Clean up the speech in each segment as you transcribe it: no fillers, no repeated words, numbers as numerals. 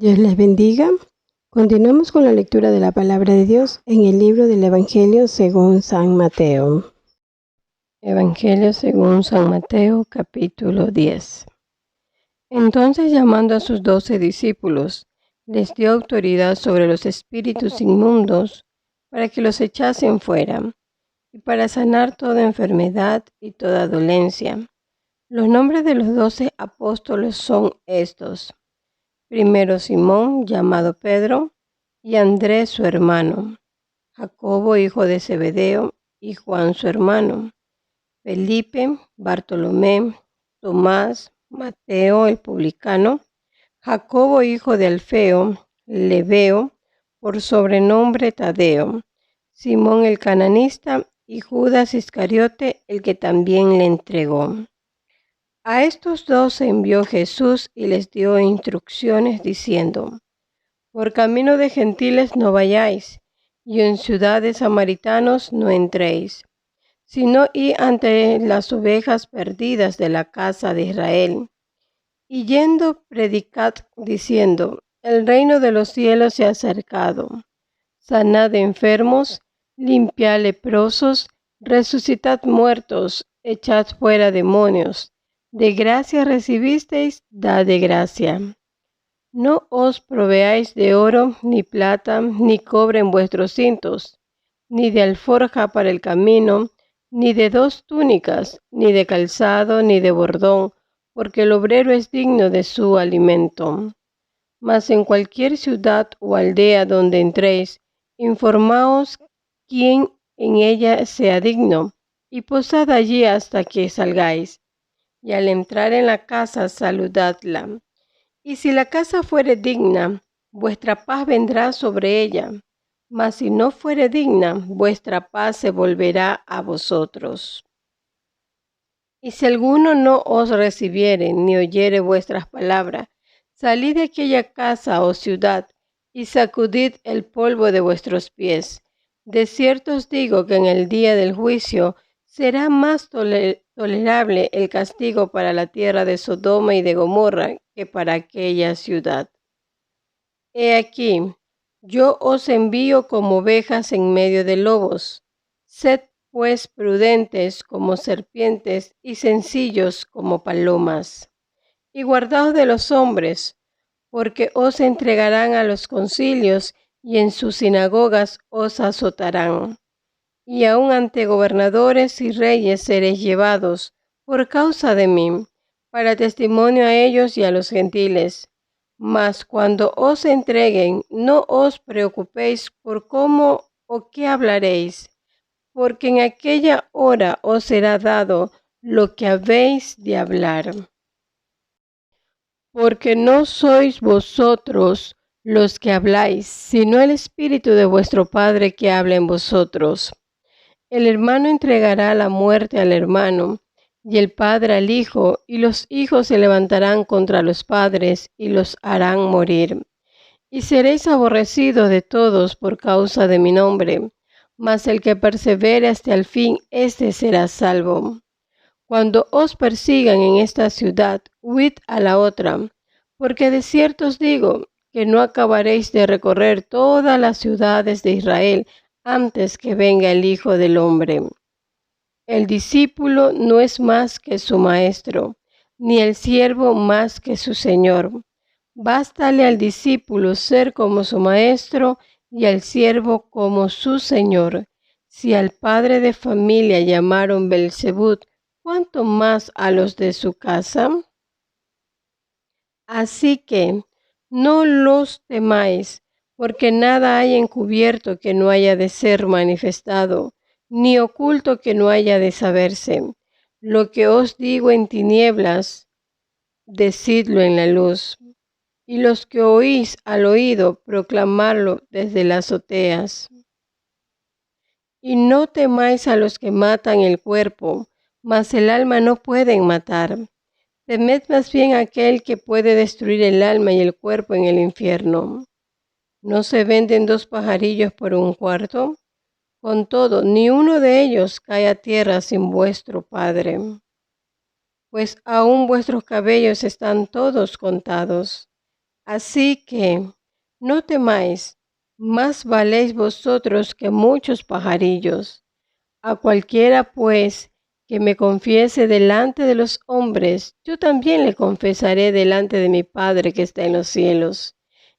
Dios les bendiga. Continuamos con la lectura de la palabra de Dios en el libro del Evangelio según San Mateo. Evangelio según San Mateo, capítulo 10. Entonces, llamando a sus 12 discípulos, les dio autoridad sobre los espíritus inmundos para que los echasen fuera y para sanar toda enfermedad y toda dolencia. Los nombres de los 12 apóstoles son estos: primero Simón, llamado Pedro, y Andrés su hermano, Jacobo hijo de Zebedeo, y Juan su hermano, Felipe, Bartolomé, Tomás, Mateo el publicano, Jacobo hijo de Alfeo, Lebeo, por sobrenombre Tadeo, Simón el cananista, y Judas Iscariote, el que también le entregó. A estos 12 envió Jesús y les dio instrucciones diciendo: por camino de gentiles no vayáis, y en ciudad de samaritanos no entréis, sino id ante las ovejas perdidas de la casa de Israel. Y yendo, predicad diciendo: el reino de los cielos se ha acercado. Sanad enfermos, limpiad leprosos, resucitad muertos, echad fuera demonios. De gracia recibisteis, dad de gracia. No os proveáis de oro, ni plata, ni cobre en vuestros cintos, ni de alforja para el camino, ni de 2 túnicas, ni de calzado, ni de bordón, porque el obrero es digno de su alimento. Mas en cualquier ciudad o aldea donde entréis, informaos quién en ella sea digno, y posad allí hasta que salgáis. Y al entrar en la casa, saludadla. Y si la casa fuere digna, vuestra paz vendrá sobre ella. Mas si no fuere digna, vuestra paz se volverá a vosotros. Y si alguno no os recibiere ni oyere vuestras palabras, salid de aquella casa o ciudad y sacudid el polvo de vuestros pies. De cierto os digo que en el día del juicio será más tolerable el castigo para la tierra de Sodoma y de Gomorra que para aquella ciudad. He aquí, yo os envío como ovejas en medio de lobos. Sed pues prudentes como serpientes y sencillos como palomas. Y guardaos de los hombres, porque os entregarán a los concilios y en sus sinagogas os azotarán. Y aun ante gobernadores y reyes seréis llevados por causa de mí, para testimonio a ellos y a los gentiles. Mas cuando os entreguen, no os preocupéis por cómo o qué hablaréis, porque en aquella hora os será dado lo que habéis de hablar. Porque no sois vosotros los que habláis, sino el Espíritu de vuestro Padre que habla en vosotros. El hermano entregará la muerte al hermano, y el padre al hijo, y los hijos se levantarán contra los padres y los harán morir. Y seréis aborrecidos de todos por causa de mi nombre, mas el que persevere hasta el fin, éste será salvo. Cuando os persigan en esta ciudad, huid a la otra, porque de cierto os digo que no acabaréis de recorrer todas las ciudades de Israel antes que venga el Hijo del Hombre. El discípulo no es más que su maestro, ni el siervo más que su señor. Bástale al discípulo ser como su maestro y al siervo como su señor. Si al padre de familia llamaron Belzebú, ¿cuánto más a los de su casa? Así que no los temáis, porque nada hay encubierto que no haya de ser manifestado, ni oculto que no haya de saberse. Lo que os digo en tinieblas, decidlo en la luz, y los que oís al oído, proclamarlo desde las azoteas. Y no temáis a los que matan el cuerpo, mas el alma no pueden matar. Temed más bien a aquel que puede destruir el alma y el cuerpo en el infierno. ¿No se venden 2 pajarillos por un cuarto? Con todo, ni uno de ellos cae a tierra sin vuestro Padre. Pues aún vuestros cabellos están todos contados. Así que no temáis, más valéis vosotros que muchos pajarillos. A cualquiera, pues, que me confiese delante de los hombres, yo también le confesaré delante de mi Padre que está en los cielos.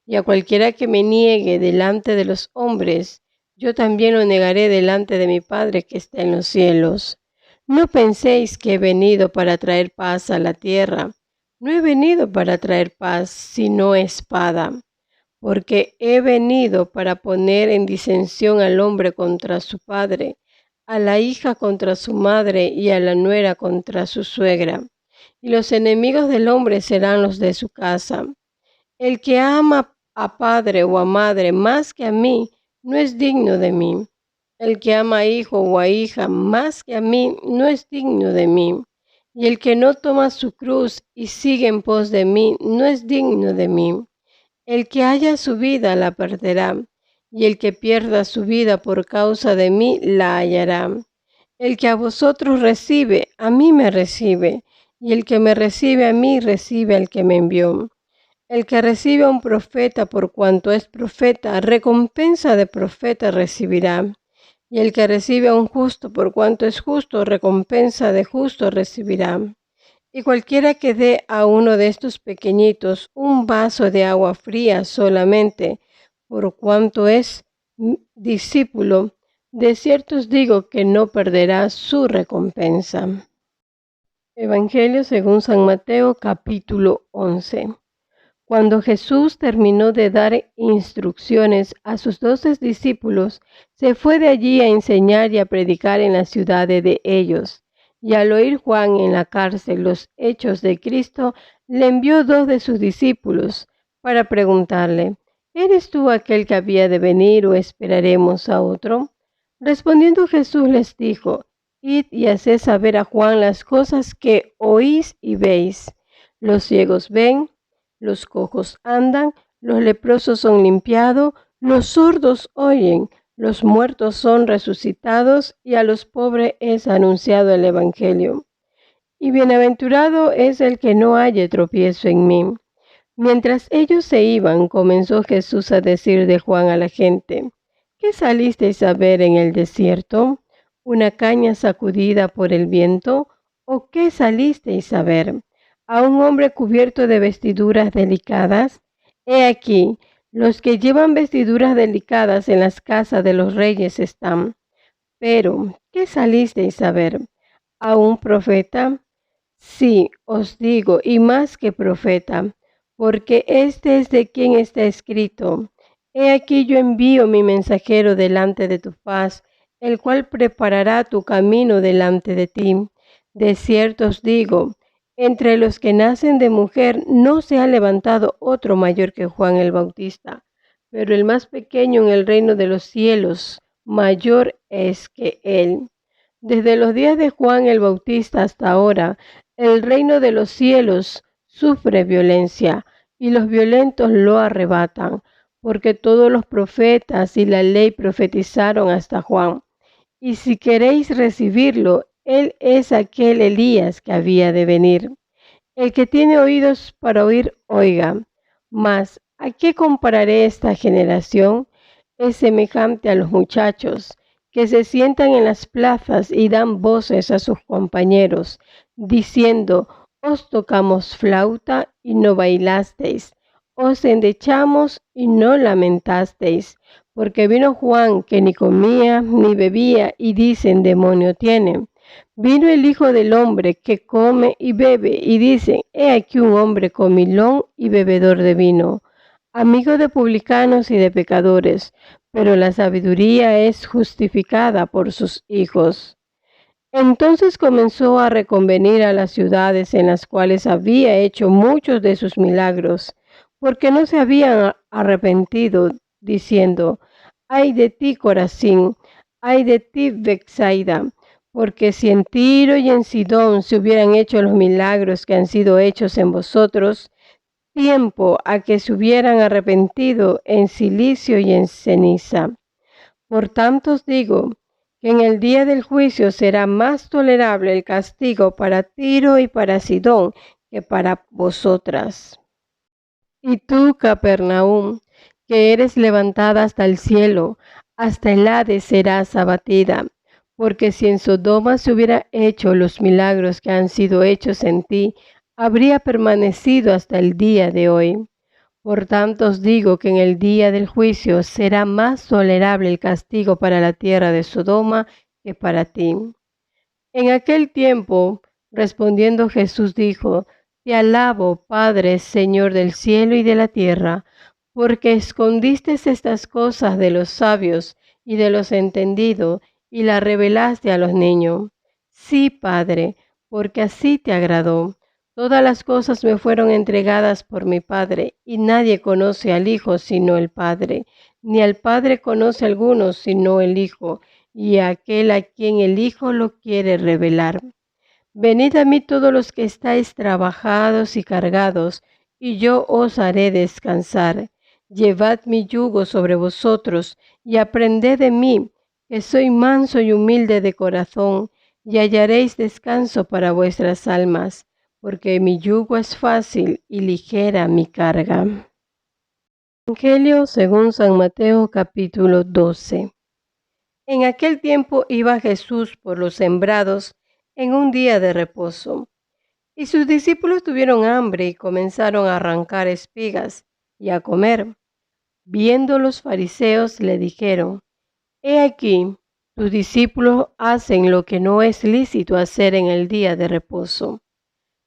Y a cualquiera que me niegue delante de los hombres, yo también lo negaré delante de mi Padre que está en los cielos. No penséis que he venido para traer paz a la tierra. No he venido para traer paz, sino espada, porque he venido para poner en disensión al hombre contra su padre, a la hija contra su madre y a la nuera contra su suegra. Y los enemigos del hombre serán los de su casa. El que ama a padre o a madre más que a mí, no es digno de mí. El que ama a hijo o a hija más que a mí, no es digno de mí. Y el que no toma su cruz y sigue en pos de mí, no es digno de mí. El que haya su vida la perderá, y el que pierda su vida por causa de mí la hallará. El que a vosotros recibe, a mí me recibe, y el que me recibe a mí, recibe al que me envió. El que recibe a un profeta por cuanto es profeta, recompensa de profeta recibirá. Y el que recibe a un justo por cuanto es justo, recompensa de justo recibirá. Y cualquiera que dé a uno de estos pequeñitos un vaso de agua fría solamente, por cuanto es discípulo, de cierto os digo que no perderá su recompensa. Evangelio según San Mateo, capítulo 11. Cuando Jesús terminó de dar instrucciones a sus 12 discípulos, se fue de allí a enseñar y a predicar en las ciudades de ellos. Y al oír Juan en la cárcel los hechos de Cristo, le envió 2 de sus discípulos para preguntarle: ¿Eres tú aquel que había de venir o esperaremos a otro? Respondiendo Jesús les dijo: Id y haced saber a Juan las cosas que oís y veis. Los ciegos ven, los cojos andan, los leprosos son limpiados, los sordos oyen, los muertos son resucitados y a los pobres es anunciado el Evangelio. Y bienaventurado es el que no halle tropiezo en mí. Mientras ellos se iban, comenzó Jesús a decir de Juan a la gente: ¿Qué salisteis a ver en el desierto? ¿Una caña sacudida por el viento? ¿O qué salisteis a ver? ¿A un hombre cubierto de vestiduras delicadas? He aquí, los que llevan vestiduras delicadas en las casas de los reyes están. Pero, ¿qué salisteis a ver? ¿A un profeta? Sí, os digo, y más que profeta, porque este es de quien está escrito: He aquí yo envío mi mensajero delante de tu faz, el cual preparará tu camino delante de ti. De cierto os digo, entre los que nacen de mujer no se ha levantado otro mayor que Juan el Bautista, pero el más pequeño en el reino de los cielos mayor es que él. Desde los días de Juan el Bautista hasta ahora, el reino de los cielos sufre violencia y los violentos lo arrebatan, porque todos los profetas y la ley profetizaron hasta Juan. Y si queréis recibirlo, él es aquel Elías que había de venir. El que tiene oídos para oír, oiga. Mas, ¿a qué compararé esta generación? Es semejante a los muchachos que se sientan en las plazas y dan voces a sus compañeros, diciendo: os tocamos flauta y no bailasteis, os endechamos y no lamentasteis, porque vino Juan que ni comía ni bebía y dicen: demonio tiene. Vino el Hijo del Hombre que come y bebe y dicen: he aquí un hombre comilón y bebedor de vino, amigo de publicanos y de pecadores, pero la sabiduría es justificada por sus hijos. Entonces comenzó a reconvenir a las ciudades en las cuales había hecho muchos de sus milagros, porque no se habían arrepentido, diciendo: ay de ti, Corazín, ay de ti, Betsaida, porque si en Tiro y en Sidón se hubieran hecho los milagros que han sido hechos en vosotros, tiempo a que se hubieran arrepentido en cilicio y en ceniza. Por tanto os digo que en el día del juicio será más tolerable el castigo para Tiro y para Sidón que para vosotras. Y tú, Capernaum, que eres levantada hasta el cielo, hasta el Hades serás abatida. Porque si en Sodoma se hubiera hecho los milagros que han sido hechos en ti, habría permanecido hasta el día de hoy. Por tanto os digo que en el día del juicio será más tolerable el castigo para la tierra de Sodoma que para ti. En aquel tiempo, respondiendo Jesús dijo: Te alabo, Padre, Señor del cielo y de la tierra, porque escondiste estas cosas de los sabios y de los entendidos y las revelaste a los niños. Sí, Padre, porque así te agradó. Todas las cosas me fueron entregadas por mi Padre, y nadie conoce al Hijo sino el Padre, ni al Padre conoce a alguno sino el Hijo, y a aquel a quien el Hijo lo quiere revelar. Venid a mí todos los que estáis trabajados y cargados, y yo os haré descansar. Llevad mi yugo sobre vosotros, y aprended de mí, que soy manso y humilde de corazón, y hallaréis descanso para vuestras almas, porque mi yugo es fácil y ligera mi carga. Evangelio según San Mateo capítulo 12. En aquel tiempo iba Jesús por los sembrados en un día de reposo, y sus discípulos tuvieron hambre y comenzaron a arrancar espigas y a comer. Viendo los fariseos le dijeron: He aquí, tus discípulos hacen lo que no es lícito hacer en el día de reposo.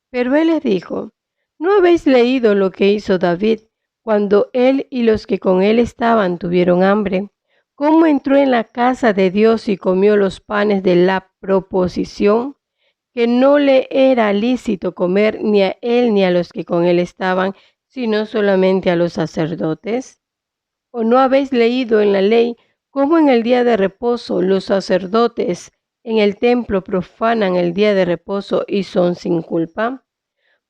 Pero él les dijo: ¿No habéis leído lo que hizo David cuando él y los que con él estaban tuvieron hambre? ¿Cómo entró en la casa de Dios y comió los panes de la proposición, que no le era lícito comer ni a él ni a los que con él estaban, sino solamente a los sacerdotes? ¿O no habéis leído en la ley cómo en el día de reposo los sacerdotes en el templo profanan el día de reposo y son sin culpa?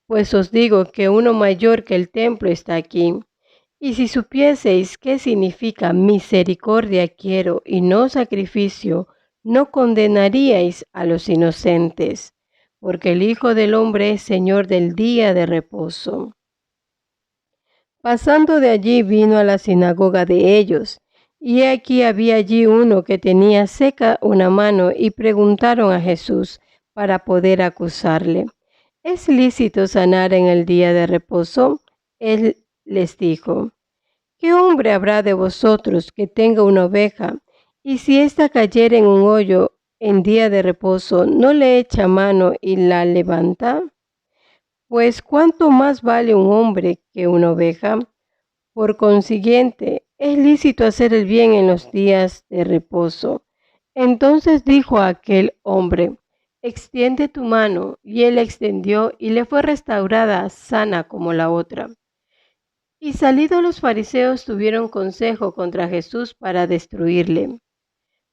Pues os digo que uno mayor que el templo está aquí. Y si supieseis qué significa misericordia quiero y no sacrificio, no condenaríais a los inocentes, porque el Hijo del Hombre es Señor del día de reposo. Pasando de allí vino a la sinagoga de ellos, y aquí había allí uno que tenía seca una mano, y preguntaron a Jesús para poder acusarle: ¿Es lícito sanar en el día de reposo? Él les dijo: ¿Qué hombre habrá de vosotros que tenga una oveja, y si ésta cayere en un hoyo en día de reposo, no le echa mano y la levanta? Pues ¿cuánto más vale un hombre que una oveja? Por consiguiente, es lícito hacer el bien en los días de reposo. Entonces dijo a aquel hombre: Extiende tu mano. Y él extendió, y le fue restaurada sana como la otra. Y salidos los fariseos tuvieron consejo contra Jesús para destruirle.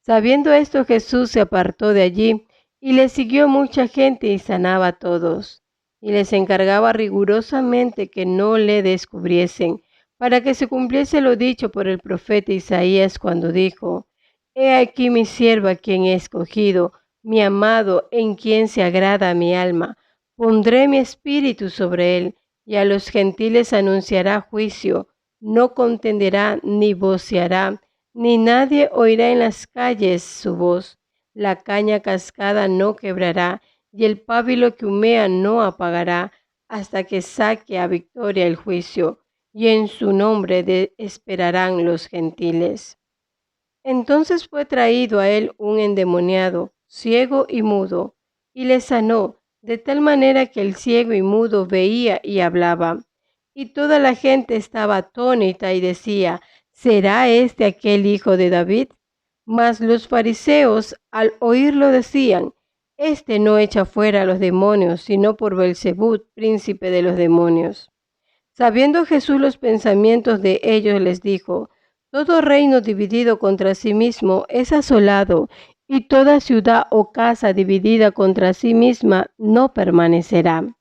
Sabiendo esto, Jesús se apartó de allí, y le siguió mucha gente y sanaba a todos. Y les encargaba rigurosamente que no le descubriesen, para que se cumpliese lo dicho por el profeta Isaías cuando dijo: He aquí mi siervo a quien he escogido, mi amado, en quien se agrada mi alma. Pondré mi espíritu sobre él, y a los gentiles anunciará juicio. No contenderá ni voceará, ni nadie oirá en las calles su voz. La caña cascada no quebrará, y el pábilo que humea no apagará, hasta que saque a victoria el juicio, y en su nombre esperarán los gentiles. Entonces fue traído a él un endemoniado, ciego y mudo, y le sanó, de tal manera que el ciego y mudo veía y hablaba. Y toda la gente estaba atónita y decía: ¿Será este aquel hijo de David? Mas los fariseos al oírlo decían: Este no echa fuera a los demonios, sino por Belzebú, príncipe de los demonios. Sabiendo Jesús los pensamientos de ellos, les dijo: Todo reino dividido contra sí mismo es asolado, y toda ciudad o casa dividida contra sí misma no permanecerá.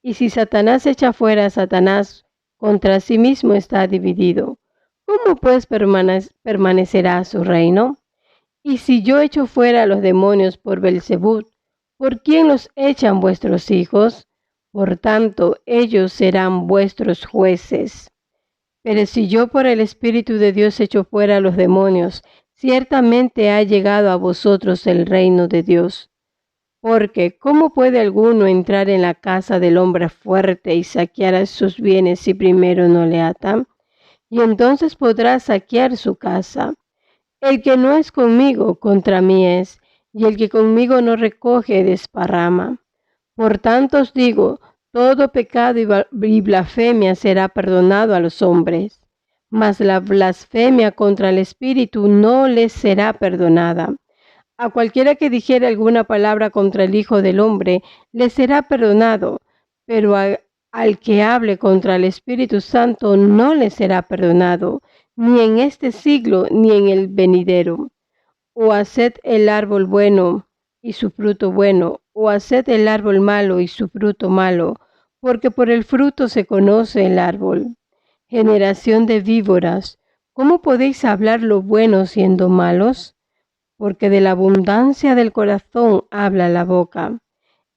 Y si Satanás echa fuera a Satanás, contra sí mismo está dividido. ¿Cómo pues permanecerá su reino? Y si yo echo fuera a los demonios por Belzebú, ¿por quién los echan vuestros hijos? Por tanto, ellos serán vuestros jueces. Pero si yo por el Espíritu de Dios echo fuera a los demonios, ciertamente ha llegado a vosotros el reino de Dios. Porque, ¿cómo puede alguno entrar en la casa del hombre fuerte y saquear sus bienes si primero no le atan? Y entonces podrá saquear su casa. El que no es conmigo, contra mí es, y el que conmigo no recoge, desparrama. Por tanto os digo, todo pecado y blasfemia será perdonado a los hombres, mas la blasfemia contra el Espíritu no les será perdonada. A cualquiera que dijere alguna palabra contra el Hijo del Hombre, le será perdonado, pero al que hable contra el Espíritu Santo no le será perdonado, ni en este siglo ni en el venidero. O haced el árbol bueno y su fruto bueno, o haced el árbol malo y su fruto malo, porque por el fruto se conoce el árbol. Generación de víboras, ¿cómo podéis hablar lo bueno siendo malos? Porque de la abundancia del corazón habla la boca.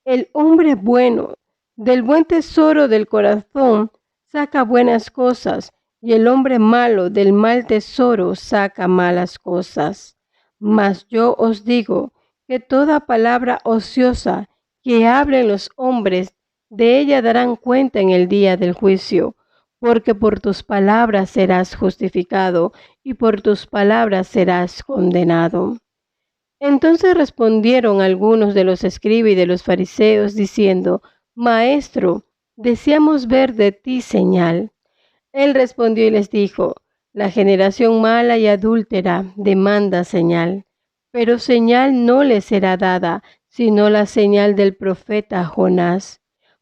El hombre bueno, del buen tesoro del corazón, saca buenas cosas, y el hombre malo del mal tesoro saca malas cosas. Mas yo os digo que toda palabra ociosa que hablen los hombres, de ella darán cuenta en el día del juicio, porque por tus palabras serás justificado, y por tus palabras serás condenado. Entonces respondieron algunos de los escribas y de los fariseos, diciendo: Maestro, deseamos ver de ti señal. Él respondió y les dijo: La generación mala y adúltera demanda señal, pero señal no le será dada, sino la señal del profeta Jonás.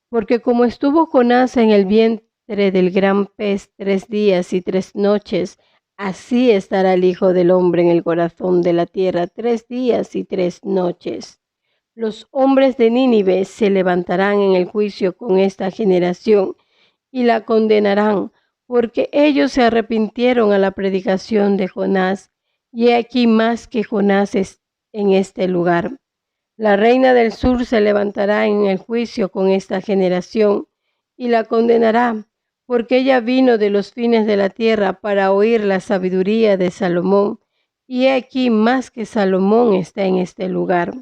Porque como estuvo Jonás en el vientre del gran pez 3 días y 3 noches, así estará el Hijo del Hombre en el corazón de la tierra 3 días y 3 noches. Los hombres de Nínive se levantarán en el juicio con esta generación y la condenarán, porque ellos se arrepintieron a la predicación de Jonás, y he aquí más que Jonás es en este lugar. La reina del sur se levantará en el juicio con esta generación y la condenará, porque ella vino de los fines de la tierra para oír la sabiduría de Salomón, y he aquí más que Salomón está en este lugar.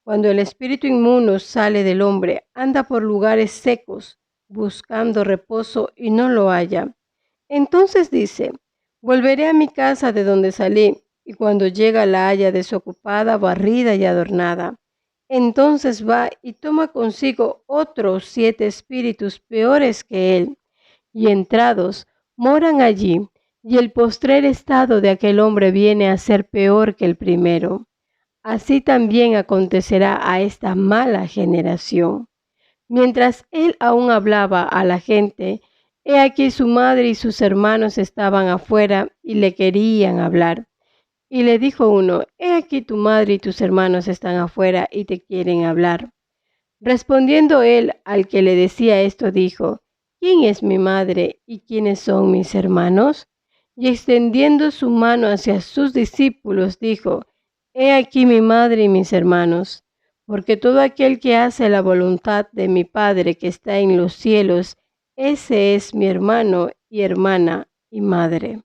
Cuando el espíritu inmundo sale del hombre, anda por lugares secos, buscando reposo y no lo halla. Entonces dice: Volveré a mi casa de donde salí, y cuando llega la halla desocupada, barrida y adornada. Entonces va y toma consigo otros 7 espíritus peores que él, y entrados moran allí, y el postrer estado de aquel hombre viene a ser peor que el primero. Así también acontecerá a esta mala generación. Mientras él aún hablaba a la gente, he aquí su madre y sus hermanos estaban afuera y le querían hablar. Y le dijo uno: He aquí tu madre y tus hermanos están afuera y te quieren hablar. Respondiendo él al que le decía esto, dijo: ¿Quién es mi madre y quiénes son mis hermanos? Y extendiendo su mano hacia sus discípulos, dijo: He aquí mi madre y mis hermanos, porque todo aquel que hace la voluntad de mi Padre que está en los cielos, ese es mi hermano y hermana y madre.